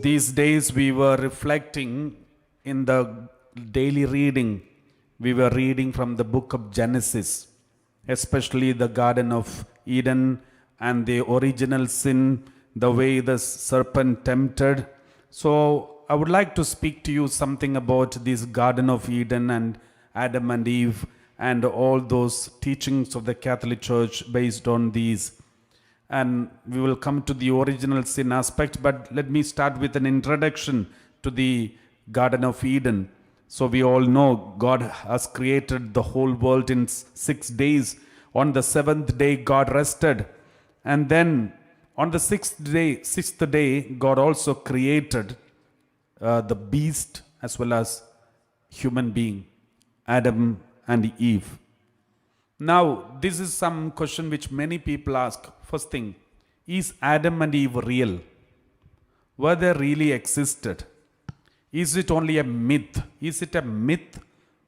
These days we were reflecting in the daily reading. We were reading from the book of Genesis, especially the Garden of Eden and the original sin, the way the serpent tempted. So I would like to speak to you something about this Garden of Eden and Adam and Eve and all those teachings of the Catholic Church based on these. And we will come to the original sin aspect, but let me start with an introduction to the Garden of Eden. So we all know God has created the whole world in 6 days. On the seventh day, God rested. And then on the sixth day, God also created the beast as well as human being, Adam and Eve. Now, this is some question which many people ask. First thing, is Adam and Eve real? Were they really existed? Is it only a myth? Is it a myth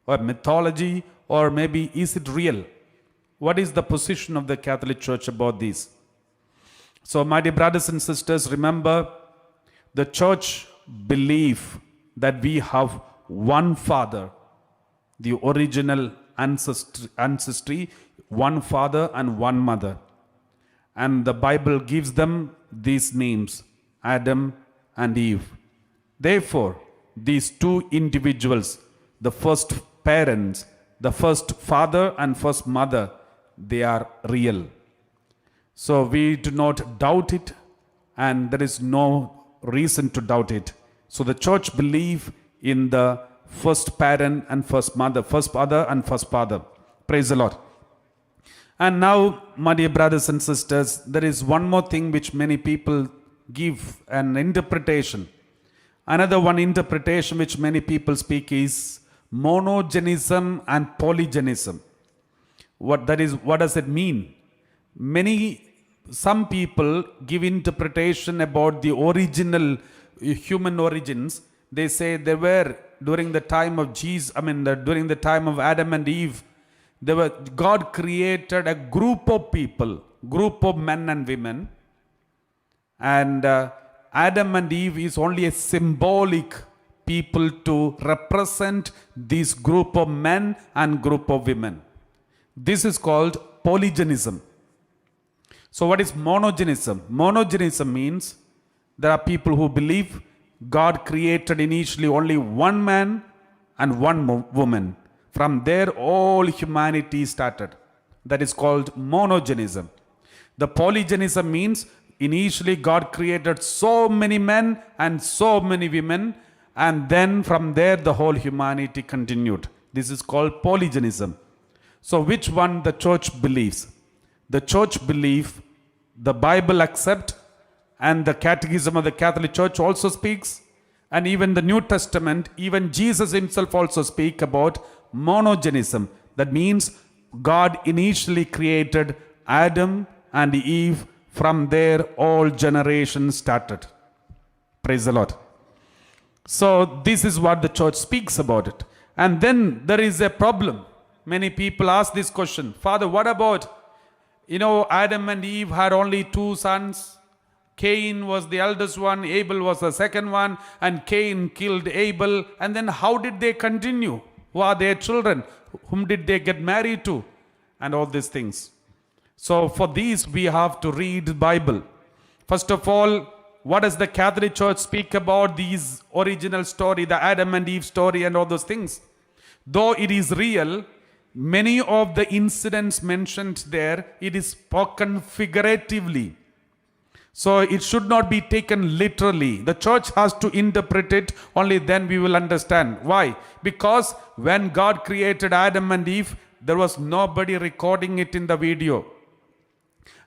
or mythology, or maybe is it real? What is the position of the Catholic Church about this? So, my dear brothers and sisters, remember the Church believe that we have one Father, the original ancestry, one father and one mother. And the Bible gives them these names, Adam and Eve. Therefore, these two individuals, the first parents, the first father and first mother, they are real. So we do not doubt it, and there is no reason to doubt it. So the Church believes in the first parent and first mother, first father and first father. Praise the Lord. And now, my dear brothers and sisters, there is one more thing which many people give an interpretation. Another one interpretation which many people speak is monogenism and polygenism. What does it mean? Some people give interpretation about the original human origins. They say they were during the time of during the time of Adam and Eve, God created a group of people, group of men and women, and Adam and Eve is only a symbolic people to represent this group of men and group of women. This is called polygenism. So what is monogenism? Monogenism means there are people who believe God created initially only one man and one woman. From there, all humanity started. That is called monogenism. The polygenism means initially God created so many men and so many women, and then from there the whole humanity continued. This is called polygenism. So which one the Church believes? The Church believes, the Bible accepts, and the Catechism of the Catholic Church also speaks, and even the New Testament, even Jesus himself also speaks about monogenism. That means God initially created Adam and Eve. From there, all generations started. Praise the Lord. So this is what the Church speaks about it. And then there is a problem. Many people ask this question, Father, what about, Adam and Eve had only 2 sons. Cain was the eldest one, Abel was the second one, and Cain killed Abel. And then how did they continue? Who are their children? Whom did they get married to? And all these things. So for these we have to read the Bible. First of all, what does the Catholic Church speak about these original story, the Adam and Eve story and all those things? Though it is real, many of the incidents mentioned there, it is spoken figuratively. So it should not be taken literally. The Church has to interpret it, only then we will understand. Why? Because when God created Adam and Eve, there was nobody recording it in the video.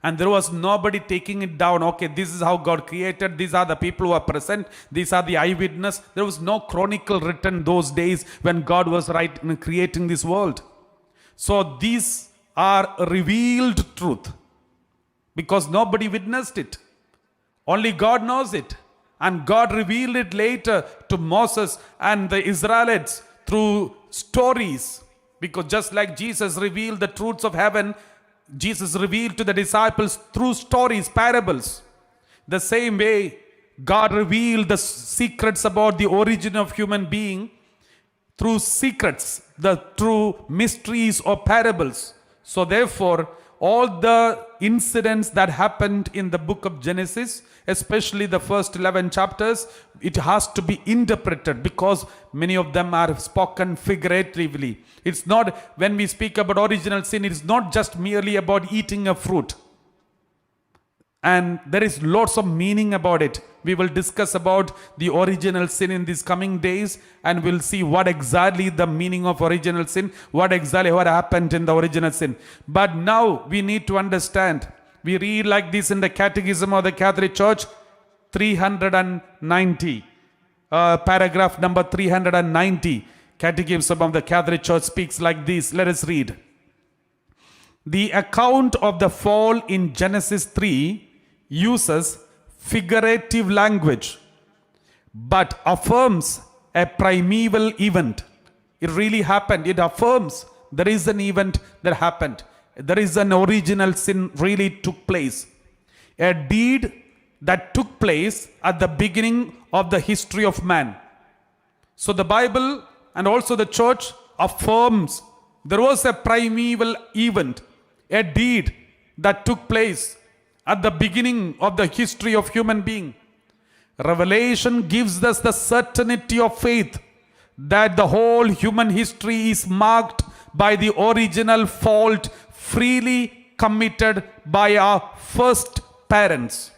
And there was nobody taking it down. Okay, this is how God created. These are the people who are present. These are the eyewitness. There was no chronicle written those days when God was creating this world. So these are revealed truth. Because nobody witnessed it. Only God knows it. And God revealed it later to Moses and the Israelites through stories. Because just like Jesus revealed the truths of heaven, Jesus revealed to the disciples through stories, parables. The same way, God revealed the secrets about the origin of human being through secrets, through mysteries or parables. So therefore, all the incidents that happened in the book of Genesis, especially the first 11 chapters, it has to be interpreted because many of them are spoken figuratively. It's not, when we speak about original sin, it's not just merely about eating a fruit. And there is lots of meaning about it. We will discuss about the original sin in these coming days, and we'll see what exactly the meaning of original sin, what happened in the original sin. But now we need to understand. We read like this in the Catechism of the Catholic Church, 390, paragraph number 390. Catechism of the Catholic Church speaks like this. Let us read. The account of the fall in Genesis 3 uses figurative language, but affirms a primeval event. It really happened. It affirms there is an event that happened. There is an original sin really took place. A deed that took place at the beginning of the history of man. So the Bible and also the church affirms there was a primeval event, a deed that took place at the beginning of the history of human being. Revelation gives us the certainty of faith that the whole human history is marked by the original fault freely committed by our first parents.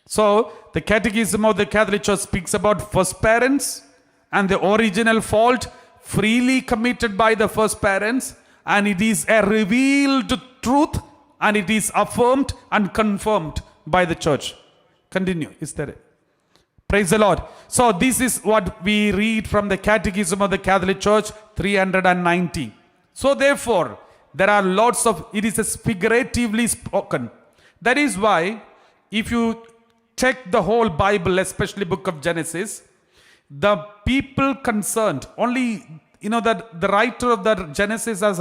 So the Catechism of the Catholic Church speaks about first parents and the original fault freely committed by the first parents, and it is a revealed truth, and it is affirmed and confirmed by the church. Continue. Is there? Praise the Lord. So this is what we read from the Catechism of the Catholic Church, 390. So therefore, there are lots of, it is figuratively spoken. That is why, if you check the whole Bible, especially book of Genesis, the people concerned, only, that the writer of the Genesis has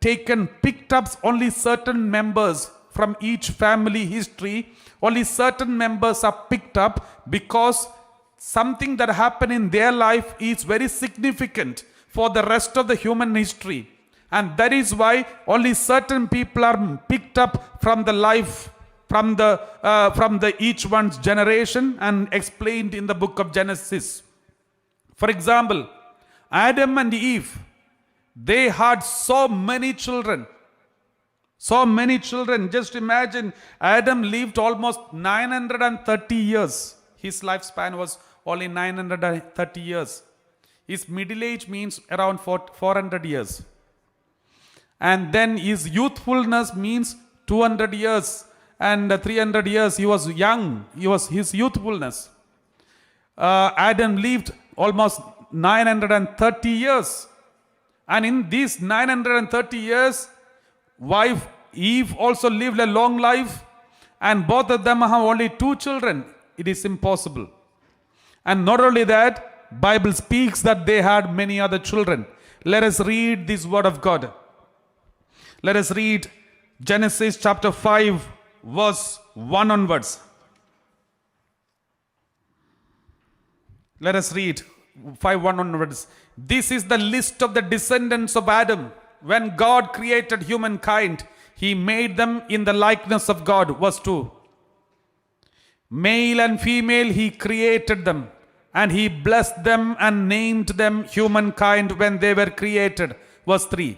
picked up only certain members from each family history. Only certain members are picked up because something that happened in their life is very significant for the rest of the human history. And that is why only certain people are picked up from the life, from the each one's generation, and explained in the book of Genesis. For example, Adam and Eve, they had so many children. So many children. Just imagine, Adam lived almost 930 years. His lifespan was only 930 years. His middle age means around 400 years. And then his youthfulness means 200 years. And 300 years, he was young. He was his youthfulness. Adam lived almost 930 years. And in these 930 years, wife Eve also lived a long life, and both of them have only 2 children. It is impossible. And not only that, Bible speaks that they had many other children. Let us read this word of God. Let us read Genesis chapter 5, verse 1 onwards. Let us read 5:1 onwards. This is the list of the descendants of Adam. When God created humankind, He made them in the likeness of God. Verse 2. Male and female He created them, and He blessed them and named them humankind when they were created. Verse 3.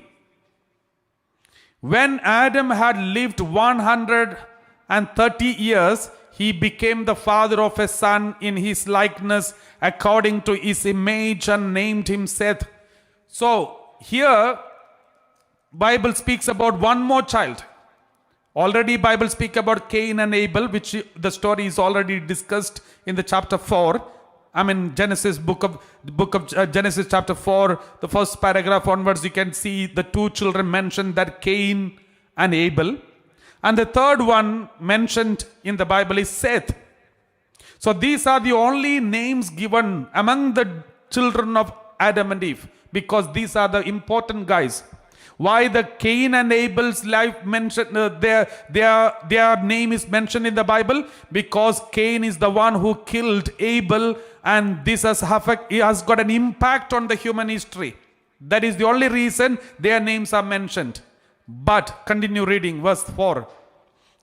When Adam had lived 130 years, he became the father of a son in his likeness according to his image and named him Seth. So here Bible speaks about one more child. Already Bible speak about Cain and Abel, which the story is already discussed in the chapter 4. Genesis book of Genesis chapter 4, the first paragraph onwards, you can see the 2 children mentioned, that Cain and Abel. And the third one mentioned in the Bible is Seth. So these are the only names given among the children of Adam and Eve, because these are the important guys. Why the Cain and Abel's life mentioned, their name is mentioned in the Bible? Because Cain is the one who killed Abel, and this has got an impact on the human history. That is the only reason their names are mentioned. But continue reading verse 4.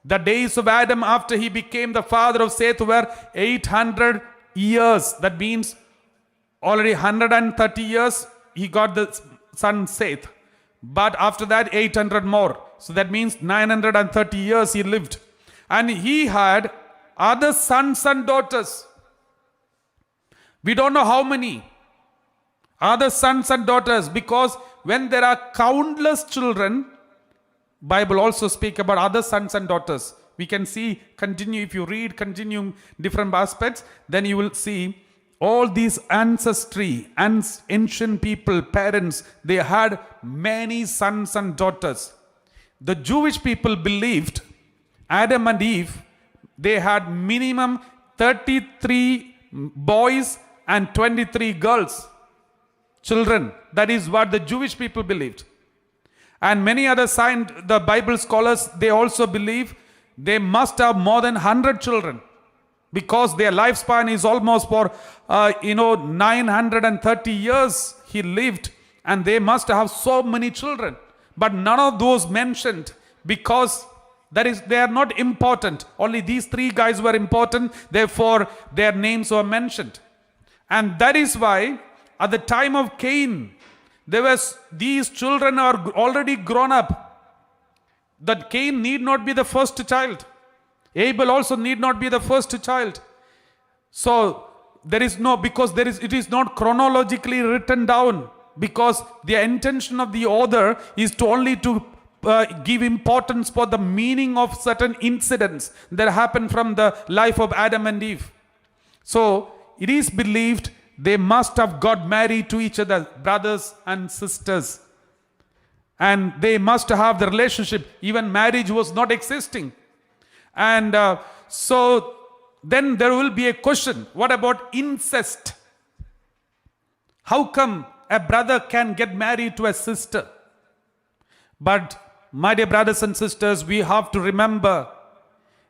The days of Adam after he became the father of Seth were 800 years. That means already 130 years he got the son Seth. But after that 800 more. So that means 930 years he lived. And he had other sons and daughters. We don't know how many. Other sons and daughters, because when there are countless children, Bible also speak about other sons and daughters. We can see, continue, if you read, continue different aspects, then you will see all these ancestry and ancient people, parents, they had many sons and daughters. The Jewish people believed Adam and Eve, they had minimum 33 boys and 23 girls, children. That is what the Jewish people believed. And many other the Bible scholars, they also believe they must have more than 100 children, because their lifespan is almost for 930 years he lived, and they must have so many children. But none of those mentioned, because they are not important. Only these three guys were important, therefore their names were mentioned. And that is why at the time of Cain, these children are already grown up. That Cain need not be the first child. Abel also need not be the first child. So it is not chronologically written down, because the intention of the author is to give importance for the meaning of certain incidents that happened from the life of Adam and Eve. So it is believed they must have got married to each other, brothers and sisters. And they must have the relationship. Even marriage was not existing. And so then there will be a question. What about incest? How come a brother can get married to a sister? But my dear brothers and sisters, we have to remember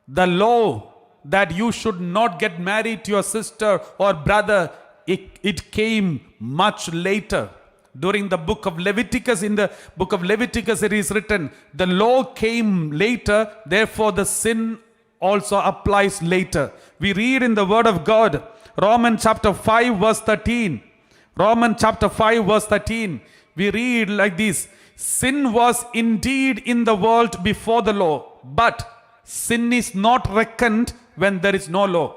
the law that you should not get married to your sister or brother. It came much later. During the book of Leviticus, in the book of Leviticus it is written, the law came later, therefore the sin also applies later. We read in the word of God, Romans chapter 5 verse 13. Romans chapter 5 verse 13. We read like this: sin was indeed in the world before the law, but sin is not reckoned when there is no law.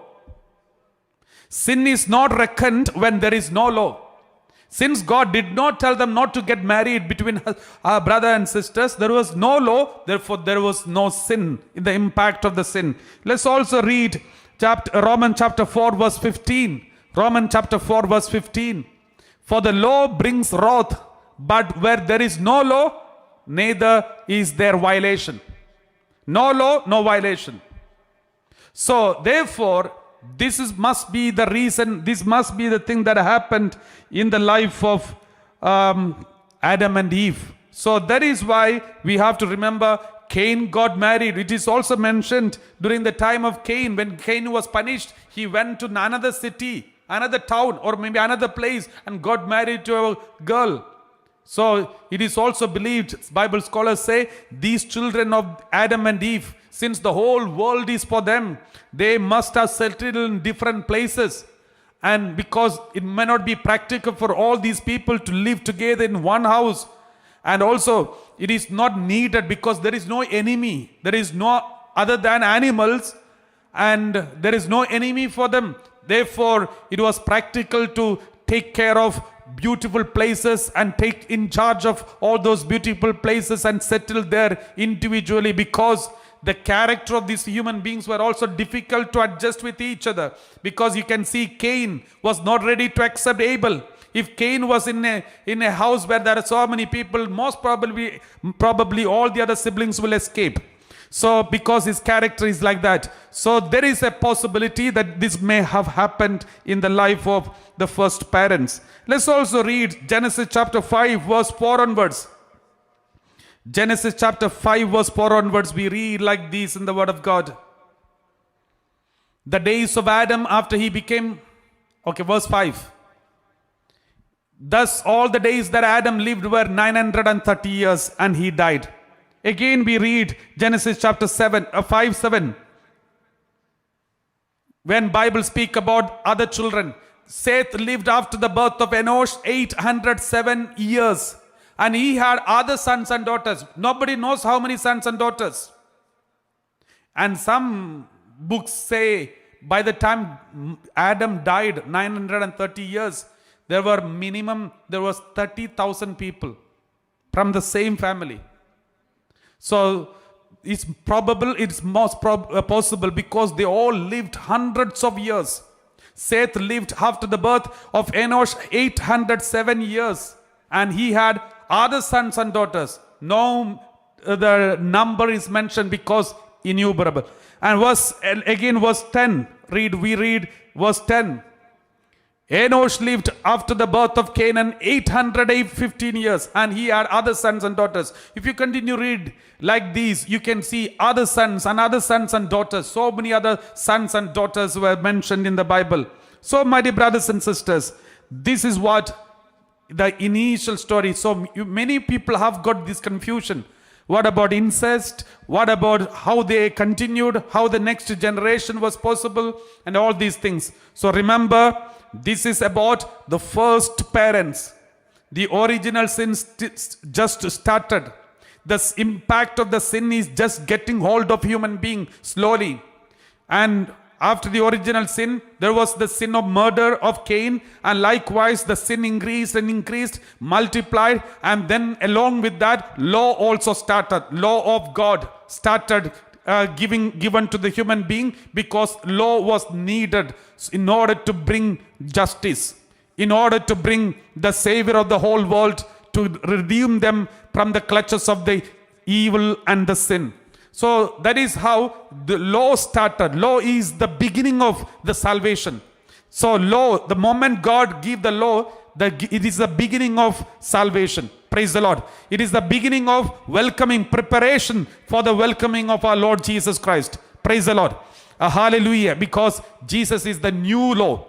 Sin is not reckoned when there is no law. Since God did not tell them not to get married between brother and sisters, there was no law, therefore there was no sin in the impact of the sin. Let's also read Romans chapter 4 verse 15. Romans chapter 4 verse 15. For the law brings wrath, but where there is no law, neither is there violation. No law, no violation. So therefore, must be the reason, this must be the thing that happened in the life of Adam and Eve. So that is why we have to remember Cain got married. It is also mentioned during the time of Cain. When Cain was punished, he went to another city, another town, or maybe another place, and got married to a girl. So it is also believed, Bible scholars say, these children of Adam and Eve, since the whole world is for them, they must have settled in different places. And because it may not be practical for all these people to live together in one house. And also, it is not needed because there is no enemy. There is no other than animals, and there is no enemy for them. Therefore, it was practical to take care of beautiful places and take in charge of all those beautiful places and settle there individually, because the character of these human beings were also difficult to adjust with each other. Because you can see Cain was not ready to accept Abel. If Cain was in a house where there are so many people, most probably all the other siblings will escape. So because his character is like that. So there is a possibility that this may have happened in the life of the first parents. Let's also read Genesis chapter 5 verse 4 onwards. Genesis chapter 5 verse 4 onwards, we read like this in the word of God. The days of Adam after he became, verse 5. Thus all the days that Adam lived were 930 years and he died. Again we read Genesis chapter 5:7. When Bible speak about other children, Seth lived after the birth of Enosh 807 years. And he had other sons and daughters. Nobody knows how many sons and daughters. And some books say by the time Adam died, 930 years, there was 30,000 people from the same family. So it's most possible because they all lived hundreds of years. Seth lived after the birth of Enosh 807 years. And he had other sons and daughters. No, the number is mentioned because innumerable. And verse 10. We read verse 10. Enosh lived after the birth of Canaan 815 years, and he had other sons and daughters. If you continue read like these, you can see other sons and daughters. So many other sons and daughters were mentioned in the Bible. So, my dear brothers and sisters, this is what the initial story. So many people have got this confusion. What about incest? What about how they continued? How the next generation was possible? And all these things. So remember, this is about the first parents. The original sin just started. The impact of the sin is just getting hold of human being slowly. And after the original sin, there was the sin of murder of Cain, and likewise the sin increased, multiplied, and then along with that, law also started. Law of God started given to the human being because law was needed in order to bring justice, in order to bring the Savior of the whole world to redeem them from the clutches of the evil and the sin. So that is how the law started. Law is the beginning of the salvation. So law, the moment God gave the law, it is the beginning of salvation. Praise the Lord. It is the beginning of welcoming, preparation for the welcoming of our Lord Jesus Christ. Praise the Lord. Hallelujah. Because Jesus is the new law.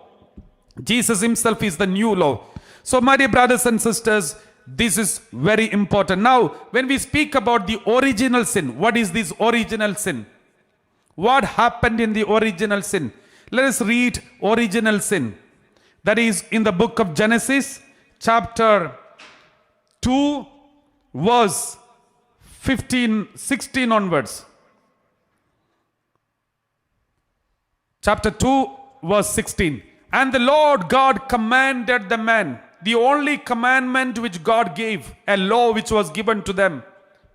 Jesus himself is the new law. So my dear brothers and sisters, this is very important. Now, when we speak about the original sin, what is this original sin? What happened in the original sin? Let us read original sin. That is in the book of Genesis, chapter 2, verse 16 onwards. Chapter 2, verse 16. And the Lord God commanded the man, the only commandment which God gave, a law which was given to them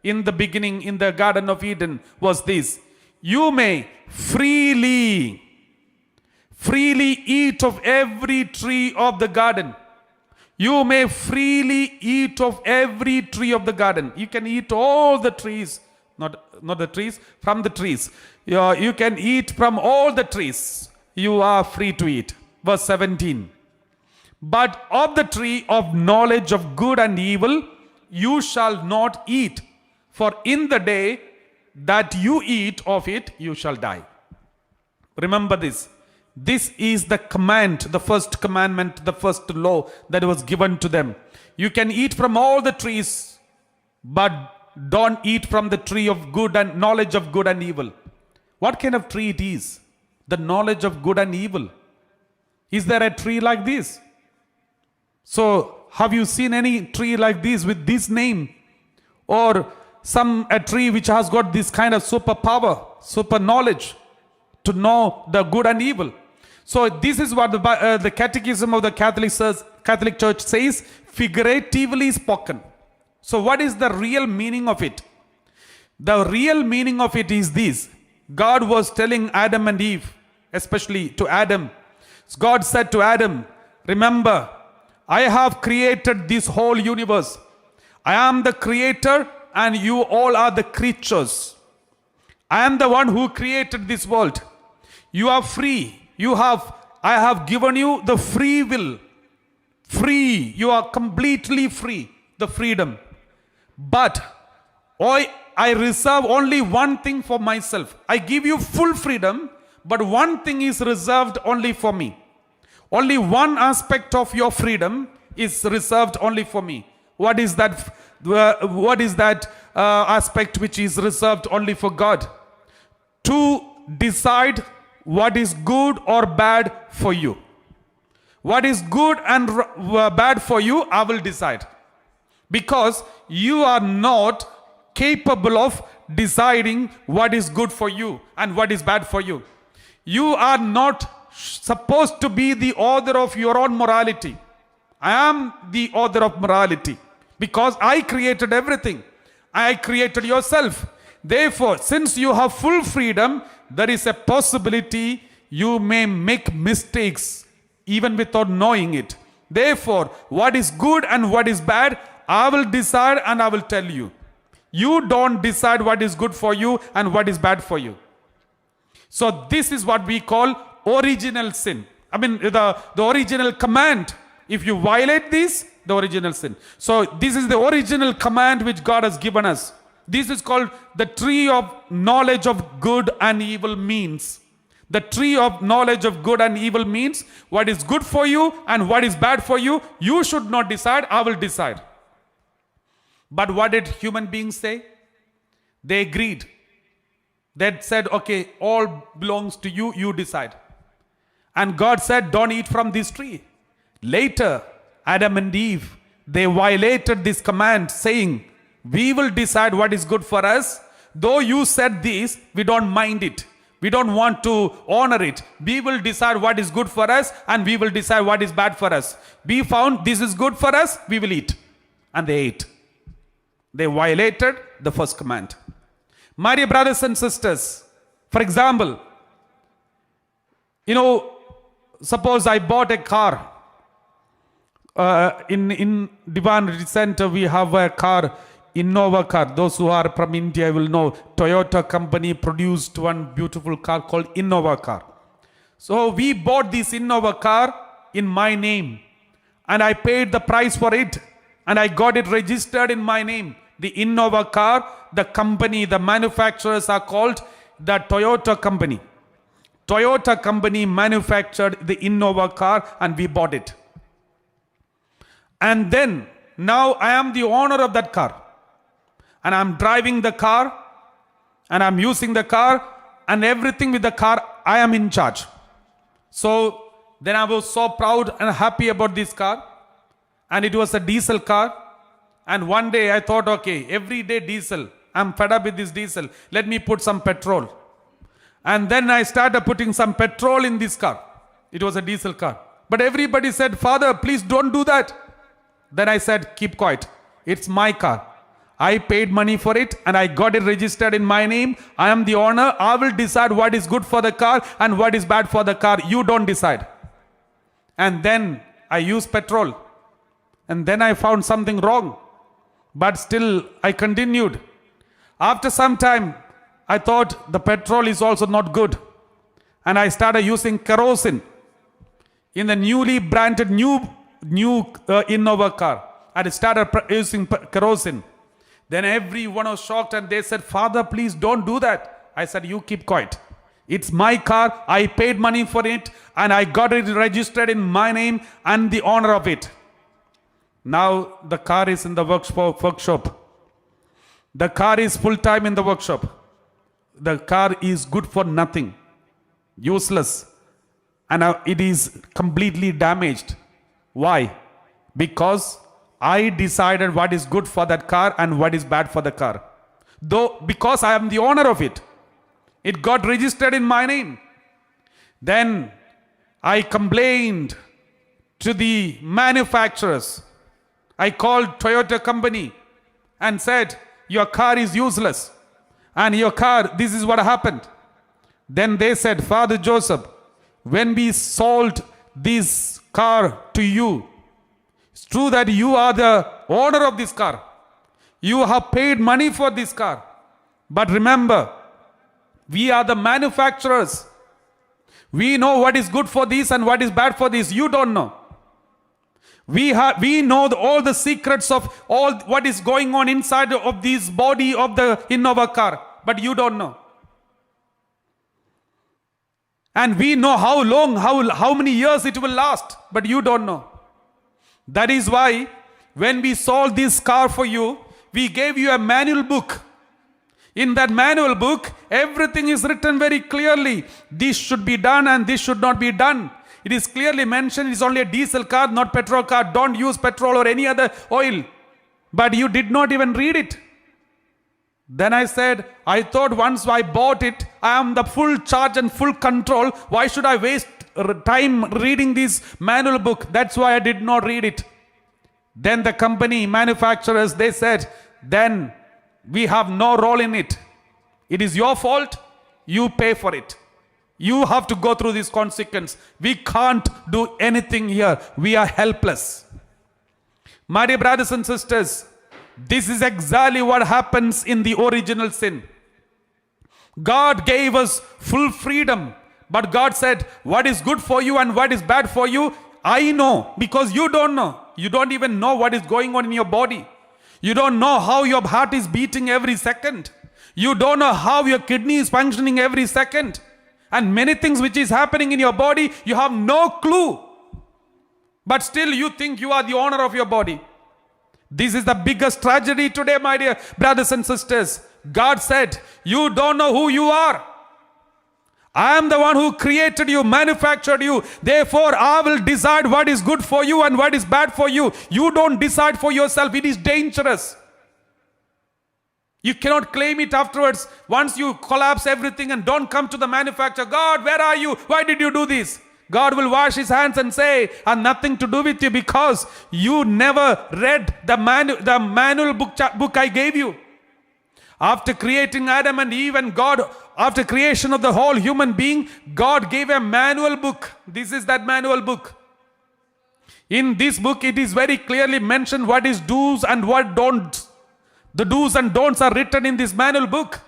in the beginning in the Garden of Eden, was this: you may freely eat of every tree of the garden. You may freely eat of every tree of the garden. You can eat all the trees, not the trees, from the trees. You can eat from all the trees. You are free to eat. Verse 17. But of the tree of knowledge of good and evil, you shall not eat, for in the day that you eat of it, you shall die. Remember this. This is the command, the first commandment, the first law that was given to them. You can eat from all the trees, but don't eat from the tree of good and knowledge of good and evil. What kind of tree it is? The knowledge of good and evil. Is there a tree like this? So, have you seen any tree like this with this name? Or a tree which has got this kind of superpower, super knowledge to know the good and evil? So, this is what the Catechism of the Catholic Church says, figuratively spoken. So, what is the real meaning of it? The real meaning of it is this. God was telling Adam and Eve, especially to Adam. God said to Adam, remember, I have created this whole universe. I am the creator and you all are the creatures. I am the one who created this world. You are free. I have given you the free will. Free. You are completely free. The freedom. But I reserve only one thing for myself. I give you full freedom, but one thing is reserved only for me. Only one aspect of your freedom is reserved only for me. What is that? What is that aspect which is reserved only for God? To decide what is good or bad for you. What is good and bad for you, I will decide. Because you are not capable of deciding what is good for you and what is bad for you. You are not supposed to be the author of your own morality. I am the author of morality because I created everything. I created yourself. Therefore, since you have full freedom, there is a possibility you may make mistakes even without knowing it. Therefore, what is good and what is bad, I will decide and I will tell you. You don't decide what is good for you and what is bad for you. So this is what we call original sin. I mean, the original command. If you violate this, the original sin. So this is the original command which God has given us. This is called the tree of knowledge of good and evil means. The tree of knowledge of good and evil means what is good for you and what is bad for you. You should not decide, I will decide. But what did human beings say? They agreed. They said, okay, all belongs to you, you decide. And God said, don't eat from this tree. Later, Adam and Eve, they violated this command saying, we will decide what is good for us. Though you said this, we don't mind it. We don't want to honor it. We will decide what is good for us and we will decide what is bad for us. We found this is good for us, we will eat. And they ate. They violated the first command. My dear brothers and sisters, for example, suppose I bought a car. In Divan Center, we have a car, Innova car. Those who are from India will know Toyota company produced one beautiful car called Innova car. So we bought this Innova car in my name and I paid the price for it and I got it registered in my name. The Innova car, the company, the manufacturers are called the Toyota company. Toyota company manufactured the Innova car and we bought it. And then, now I am the owner of that car. And I'm driving the car, and I'm using the car, and everything with the car, I am in charge. So, then I was so proud and happy about this car. And it was a diesel car. And one day I thought, okay, every day diesel. I'm fed up with this diesel. Let me put some petrol. And then I started putting some petrol in this car. It was a diesel car. But everybody said, Father, please don't do that. Then I said, keep quiet. It's my car. I paid money for it and I got it registered in my name. I am the owner. I will decide what is good for the car and what is bad for the car. You don't decide. And then I used petrol. And then I found something wrong. But still I continued. After some time, I thought the petrol is also not good. And I started using kerosene in the newly branded new Innova car. I started using kerosene. Then everyone was shocked and they said, Father, please don't do that. I said, you keep quiet. It's my car. I paid money for it and I got it registered in my name and the owner of it. Now the car is in the workshop. The car is full time in the workshop. The car is good for nothing. Useless. And it is completely damaged. Why? Because I decided what is good for that car and what is bad for the car. Because I am the owner of it. It got registered in my name. Then I complained to the manufacturers. I called Toyota company and said, your car is useless. And your car, this is what happened. Then they said, Father Joseph, when we sold this car to you, it's true that you are the owner of this car. You have paid money for this car. But remember, we are the manufacturers. We know what is good for this and what is bad for this. You don't know. We know all the secrets of all what is going on inside of this body of the Innova car, but you don't know. And we know how long, how many years it will last, but you don't know. That is why when we sold this car for you, we gave you a manual book. In that manual book, everything is written very clearly. This should be done and this should not be done. It is clearly mentioned it is only a diesel car, not petrol car. Don't use petrol or any other oil. But you did not even read it. Then I said, I thought once I bought it, I am the full charge and full control. Why should I waste time reading this manual book? That's why I did not read it. Then the company manufacturers, they said, then we have no role in it. It is your fault. You pay for it. You have to go through this consequence. We can't do anything here. We are helpless. My dear brothers and sisters, this is exactly what happens in the original sin. God gave us full freedom, but God said, what is good for you and what is bad for you, I know, because you don't know. You don't even know what is going on in your body. You don't know how your heart is beating every second. You don't know how your kidney is functioning every second. And many things which is happening in your body, you have no clue. But still you think you are the owner of your body. This is the biggest tragedy today, my dear brothers and sisters. God said, you don't know who you are. I am the one who created you, manufactured you. Therefore, I will decide what is good for you and what is bad for you. You don't decide for yourself. It is dangerous. You cannot claim it afterwards. Once you collapse everything and don't come to the manufacturer. God, where are you? Why did you do this? God will wash his hands and say, I have nothing to do with you because you never read the manual book I gave you. After creating Adam and Eve and God, after creation of the whole human being, God gave a manual book. This is that manual book. In this book, it is very clearly mentioned what is do's and what don'ts. The do's and don'ts are written in this manual book.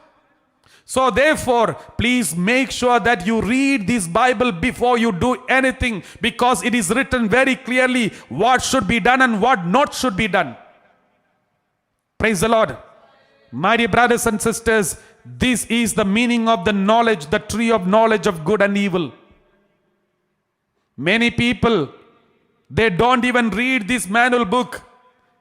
So therefore, please make sure that you read this Bible before you do anything, because it is written very clearly what should be done and what not should be done. Praise the Lord. My dear brothers and sisters, this is the meaning of the knowledge, the tree of knowledge of good and evil. Many people, they don't even read this manual book.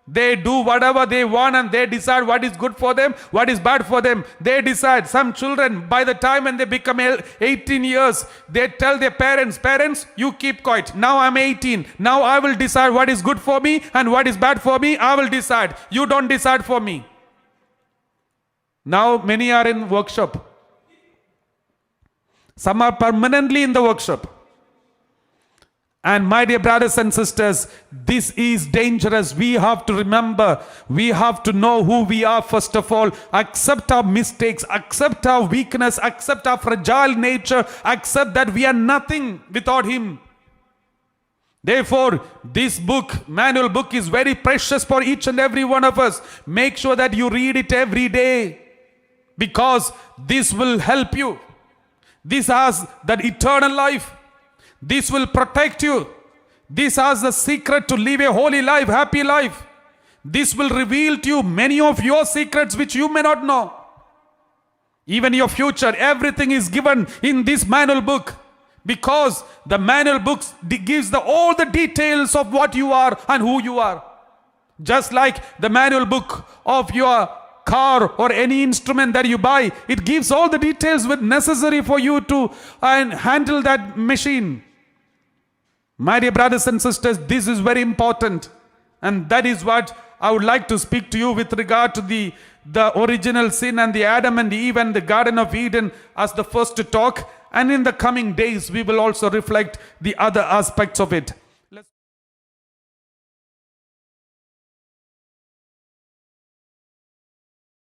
They do whatever they want and they decide what is good for them, what is bad for them. They decide. Some children, by the time when they become 18 years, they tell their parents, parents, you keep quiet. Now I'm 18. Now I will decide what is good for me and what is bad for me. I will decide. You don't decide for me. Now many are in workshop. Some are permanently in the workshop. And my dear brothers and sisters, this is dangerous. We have to remember, we have to know who we are first of all. Accept our mistakes, accept our weakness, accept our fragile nature, accept that we are nothing without Him. Therefore, this book, manual book, is very precious for each and every one of us. Make sure that you read it every day, because this will help you. This has that eternal life. This will protect you. This has the secret to live a holy life, happy life. This will reveal to you many of your secrets which you may not know. Even your future, everything is given in this manual book, because the manual book gives all the details of what you are and who you are. Just like the manual book of your car or any instrument that you buy, it gives all the details necessary for you to handle that machine. My dear brothers and sisters, this is very important, and that is what I would like to speak to you with regard to the original sin and the Adam and Eve and the Garden of Eden as the first to talk, and in the coming days we will also reflect the other aspects of it.